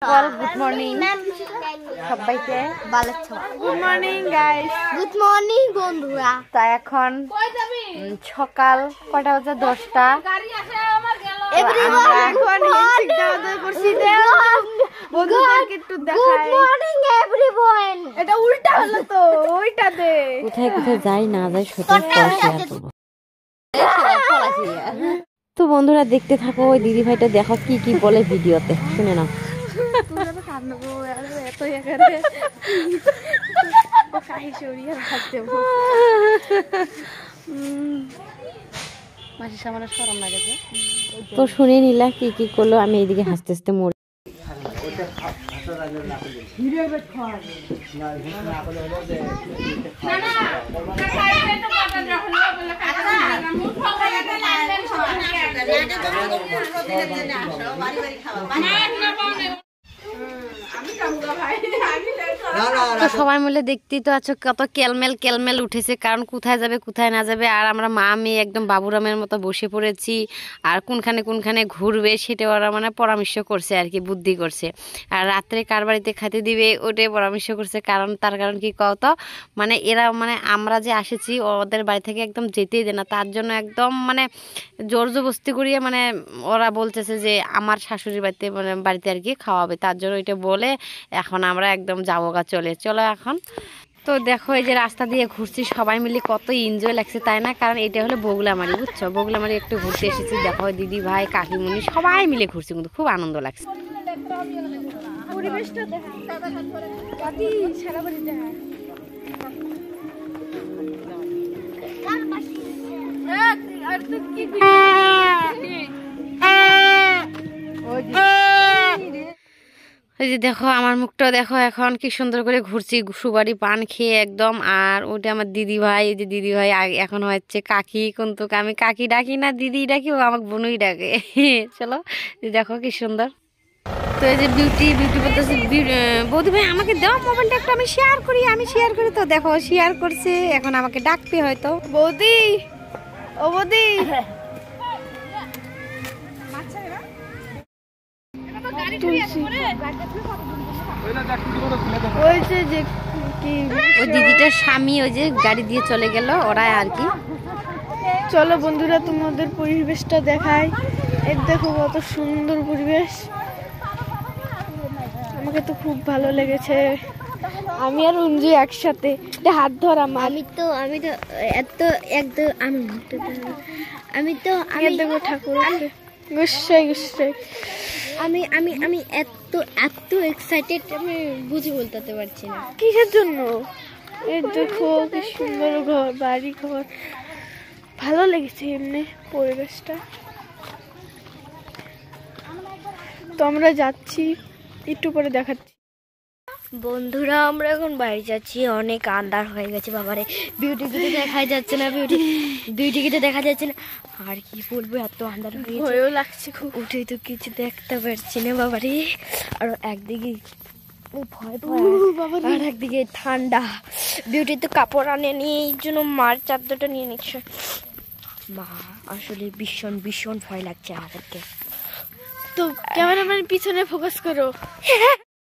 Good morning. সবাইকে good morning guys. Good morning বন্ধুরা। তা এখন সকাল কটা বাজে? 10টা। আমরা এখন হেলথ দাওয়া করছি। বন্ধুদেরকে একটু দেখাই। Good morning everyone. এটা উল্টা হলো তো, ওইটা দে। কোথায় কোথায় যাই না যাই সেটা শেয়ার করব। তো বন্ধুরা দেখতে থাকো, ওই দিদি ভাইটা দেখো কি কি বলে ভিডিওতে, শুনে নাও। তো শুনে নিলা কি কি করলো, আমি এইদিকে হাসতে হাসতে মরে। তো সবাই মিলে দেখতেই তো আছো কত কেলমেল কেলমেল উঠেছে, কারণ কোথায় যাবে কোথায় না যাবে। আর আমরা মা মেয়ে একদম বাবুরামের মতো বসে পড়েছি, আর কোনখানে কোনখানে ঘুরবে সেটা ওরা মানে পরামর্শ করছে আর কি, বুদ্ধি করছে। আর রাত্রে কার বাড়িতে খেতে দিবে ওটাই পরামর্শ করছে। তার কারণ কি কত, মানে এরা মানে আমরা যে আসেছি ওদের বাড়ি থেকে একদম যেতেই দেয় না, তার জন্য একদম মানে জোর জবস্তি করিয়ে মানে ওরা বলতেছে যে আমার শাশুড়ির বাড়িতে আর কি খাওয়াবে, তার জন্য এটা বলে এখন আমরা একদম যাবো গা, চলো এখন। তো দেখো এই যে রাস্তা দিয়ে ঘুরছি সবাই মিলে, কত এনজয় লাগছে তাই না? কারণ এটা হলো বগুলামারি, বুঝছো? বগুলামারি একটু ঘুরতে এসেছি। দেখো দিদি ভাই কাকিমুনি সবাই মিলে ঘুরছি, কিন্তু খুব আনন্দ লাগছে। পরিবেশটা দেখা, সারা বাড়ি দেখা। এই যে দেখো আমার মুখটা দেখো, এখন কি সুন্দর করে ঘুরছি সুপারি পান খেয়ে একদম। আর ওটা আমার দিদি ভাই, এই যে দিদি ভাই এখন হচ্ছে কাকি, কিন্তু আমি কাকি ডাকি না, দিদি ডাকি, ও আমাকে বোনই ডাকে। চলো দেখো কি সুন্দর। তো এই যে বিউটি বলতেছে, বৌদি ভাই আমাকে দাও মোবাইলটা একটু, আমি শেয়ার করি। তো দেখো শেয়ার করছে, এখন আমাকে ডাকবে হয়তো। বৌদি, ও বৌদি, ওই দিদিটার স্বামী ওই যে গাড়ি দিয়ে চলে গেল ওরা আর কি। চলো বন্ধুরা তোমাদের পরিবেশটা দেখাই। এর দেখো কত সুন্দর পরিবেশ, আমাকে তো খুব ভালো লেগেছে। আমি আর অঞ্জু একসাথে হাত ধরা। আমি তো এত একদম আমি দেখো ঠাকুর গুসাই আমি এত এক্সাইটেড, আমি বুঝে বলতে পারছি না কিসের জন্য। এই দেখো কি সুন্দর ঘর, বাড়ি ঘর, ভালো লেগেছে এমনি পরিবেশটা। তো আমরা যাচ্ছি, একটু পরে দেখাচ্ছি। বন্ধুরা আমরা এখন বাড়ি যাচ্ছি, অনেক আন্ধার হয়ে গেছে। বাবারে বিউটিকে দেখা যাচ্ছে না, বিউটিকে তো দেখা যাচ্ছে না। আর কি বলবো, এত আন্ধার হয়ে গেছে, ভয়ও লাগছে খুব। উঠে তো কিছু দেখতে পারছি না বাবারে। আর একদিকে ভয় আর একদিকে ঠান্ডা। বিউটি তো কাপড় আনেনি, এই জন্য মার চাদরটা নিয়ে নিচ্ছে। মা আসলে ভীষণ ভীষণ ভয় লাগছে আমাদেরকে। তো ক্যামেরাম্যান পিছনে ফোকাস করো।